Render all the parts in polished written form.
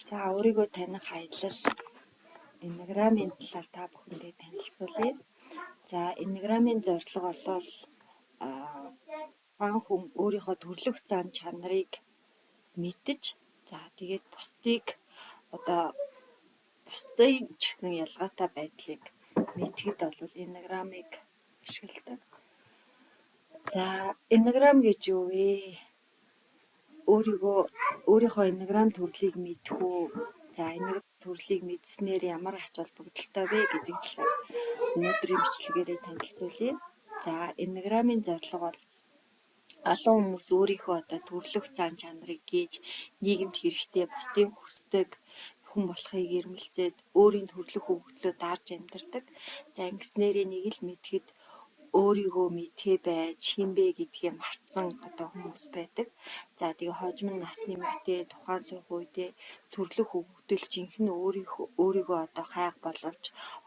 За өөрийгөө таних аялал эннеграмын талаар та бүхэндээ танилцуулъя. За эннеграмын зорилго бол тухайн хүн өөрийнхөө төрлөх зан чанарыг мэдж за тэгээд бусдын ч гэсэн ялгаатай байдлыг мэдхэд бол эннеграмыг ашигладаг. За эннеграм гэж юу вэ? Өөрийнхөө эннеграм төрлийг мэдэх үү? За эннеграм төрлийг мэдснээр ямар ач холбогдолтой вэ гэдэг талаар өнөөдрийн бичлэгээрээ танилцуулъя. За эннеграмын зорилго бол олон хүмүүс өөрийнхөө төрлөх зан чанарыг гээж нийгэмд хэрэгтэй, бусдын хүсдэг хүн болохыг эрмэлзээд өөрийн төрлөх өгөгдлөө дарж амьдардаг. За ингэснээрээ нэг л мэдхэд өөрийгөө мэдхээ байж хинбэ гэдгээ мартсан хүмүүс байдаг. За тэгээ хожим нь нас нэмэгдээ тухайн суух үедээ төрлөх өгөгдөл жинхэнэ өөрийгөө хайх боловч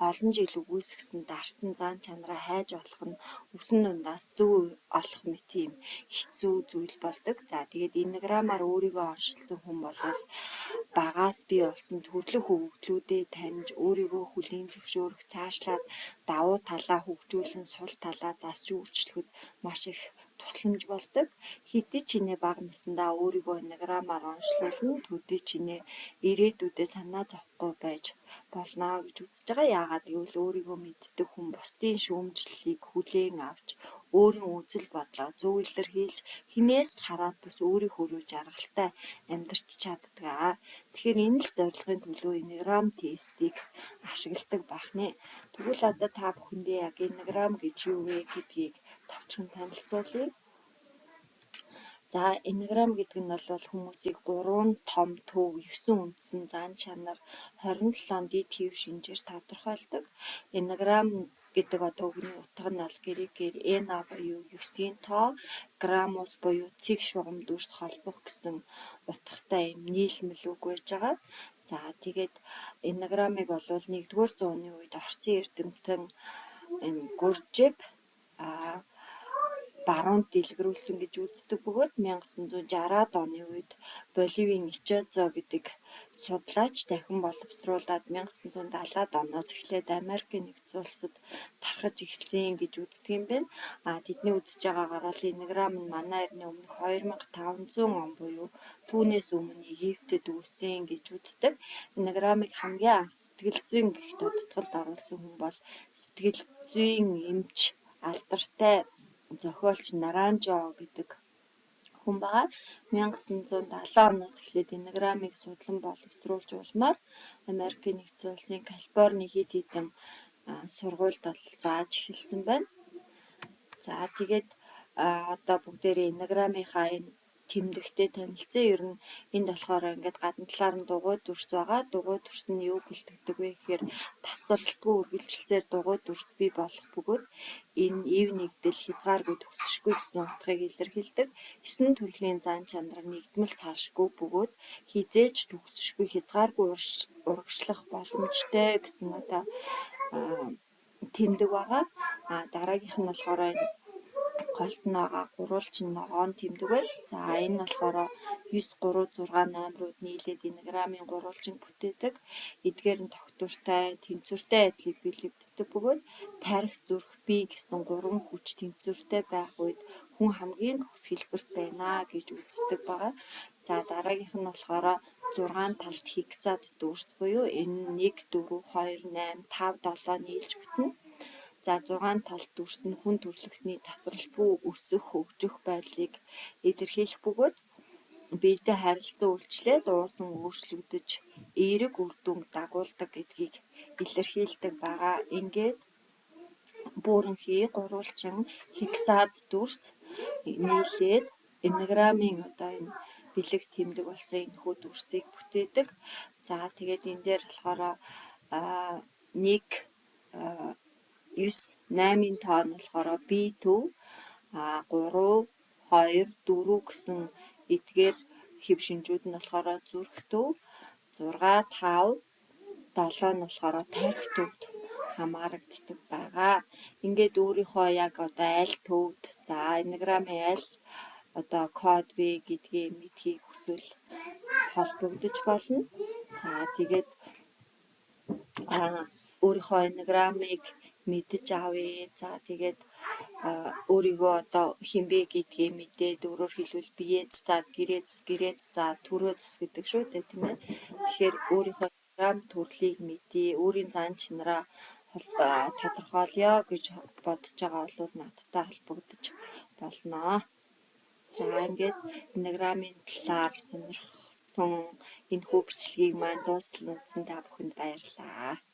олон жил үгүйсгсэн дарсан зан чанараа хайж олох нь өсөн дундаас зөв олох мэт юм хэцүү зүйл болдог. За тэгээд эннеграмаар өөрийгөө оншилсан хүн бол багаас бий болсон төрлөх өгөгдлүүдэд таньж өөрийгөө хүлээн зөвшөөрөх, цаашлаад давуу талаа хөгжүүлэн сул талаа засч өөрчлөхөд маш их тусламж болдог. Хэдий ч нэ бага насндаа өөрийгөө эннеграмаар онцлуулна, төдий ч нэ ирээдүйдээ санаа зовхгүй байж болно гэж үзэж байгаа. Яагаад гэвэл өөрийгөө мэддэг хүн бусдын шүүмжлэлийг хүлээн авч өөрийн үзэл бодлоо зөв илэрхийлж хинээс хараад бас өөрийнхөө жаргалтай амьдарч чаддаг. Тэгэхээр энэ л зорилгын төлөө эннеграм тестийг ашигладаг байх нэ. Тэгвэл та бүхэндээ яг эннеграм гэж юу вэ гэдгийг товчхон танилцуулъя. За эннеграм гэдэг нь бол хүмүүсийг 3 том төв, 9 үндсэн зан чанар, 27 дэд хэв шинжээр тодорхойлдог. Эннеграм гэдэг үгний утга нь бол грекээр эна буюу 9-ийн тоо, граммус буюу цэг шугам дүрс холбох гэсэн утгатай юм нийлмэл үг байж байгаа. За тэгээд эннеграмыг бол 1-р зууны үед Оросын эрдэмтэн Гуржев баруунд дэлгэрүүлсэн гэж үздэг бөгөөд 1960-аад оны үед Боливийн Ичезо гэдэг судлаач дахин боловсруулад 1970-аад оноос эхлээд Америкийн нэгдсэн улсад тархаж эхэлсэн гэж үздэг юм байна. Тэдний үзэж байгаагаар бол эннеграм нь манай эртний өмнөх 2500 он буюу түүнээс өмнө Египтэд үүссэн гэж үздэг. Эннеграмыг хамгийн анх сэтгэл зүйн гэх тодтголд оруулсан хүн бол сэтгэл зүйн эмч алдартай зохиолч Наранжо гэдэг хүн байгаа. 1970 оноос эхлээд эннеграмыг судлан боловсруулж улмаар Америкийн нэгдсэн улсын Калифорни хэд хэдэн сургуульд зааж эхэлсэн байна. За тэгээд бүгдээрээ эннеграмынхаа энэ тэмдэгтээ танилцсан. Ер нь энд болохоор ингээд гадна талаар нь дугуй дүрс байгаа. Дугуй дүрс нь юу бэлтгэдэг вэ гэхээр тасралтгүй үргэлжилсээр дугуй дүрс бий болох бөгөөд энэ ив нэгдэл хязгааргүй төгсөшгүй гэсэн утгыг илэрхийлдэг. 9 төрлийн зан чанар нэгдмэл салшгүй бөгөөд хизээж төгсөшгүй хязгааргүй урагшлах боломжтой гэсэн тэмдэг байгаа. Дараагийнх нь болохоор голд ногоо гурвалжин ногоон тэмдэг байна. За энэ болохоор 9 3 6 8 рууд нийлээд эннеграмын гурвалжин бүтээдэг. Эдгээр нь тогтвортой, тэнцвэртэй байдлыг бэлэгддэг бөгөөд тарих, зүрх, бие гэсэн 3 хүч тэнцвэртэй байх үед хүн хамгийн төгс хэлбэрт байна гэж үздэг байгаа. За дараагийнх нь болохоор 6 талт хексад дүрс буюу энэ 1 4 2 8 5 7 нийлж бүтнэ. За 6 талт дүрс нь хүн төрлөختний тасралтгүй өсөх, хөгжих байдлыг илэрхийлэх бөгөөд биетэй харилцан үйлчлээд уусан өөрчлөгдөж эерэг үр дүнг дагуулдаг гэдгийг илэрхийлдэг байгаа. Ингээд бүөрөнхий гурвалжин хексад дүрс нийлээд эннеграмын энэ бэлэг тэмдэг болсон энэхүү дүрсийг бүтээдэг. За тэгээд энэ дээр болохоор 1 9 8-ын тоо нь болохоор бие төв, 3 2 4 гэсэн эдгээр хэв шинжүүд нь болохоор зүрх төв, 6 5 7 нь болохоор тарих төвд хамаарагддаг байгаа. Ингээд өөрийнхөө яг аль төвд за эннеграмын аль код вэ гэдгийг мэдхийг хүсвэл холбогдож болно. За тэгээд өөрийнхөө эннеграмыг мэдэж авъя. За тэгээд өөрийгөө одоо хинбэ гэдгийг мэдээд өөрөөр хэлбэл биеэ засаад гэрээ засаад төрөө зас гэдэг шүү дээ, тийм ээ. Тэгэхээр өөрийнхөө эннеграм төрлийг мэдье, өөрийн зан чанараа тодорхойлё гэж бодож байгаа бол надтай холбогдож болно. За ингээд эннеграмын талаар сонирхсон энэ хүү бичлэгийг маань дуустал үзсэн та бүхэнд баярлалаа.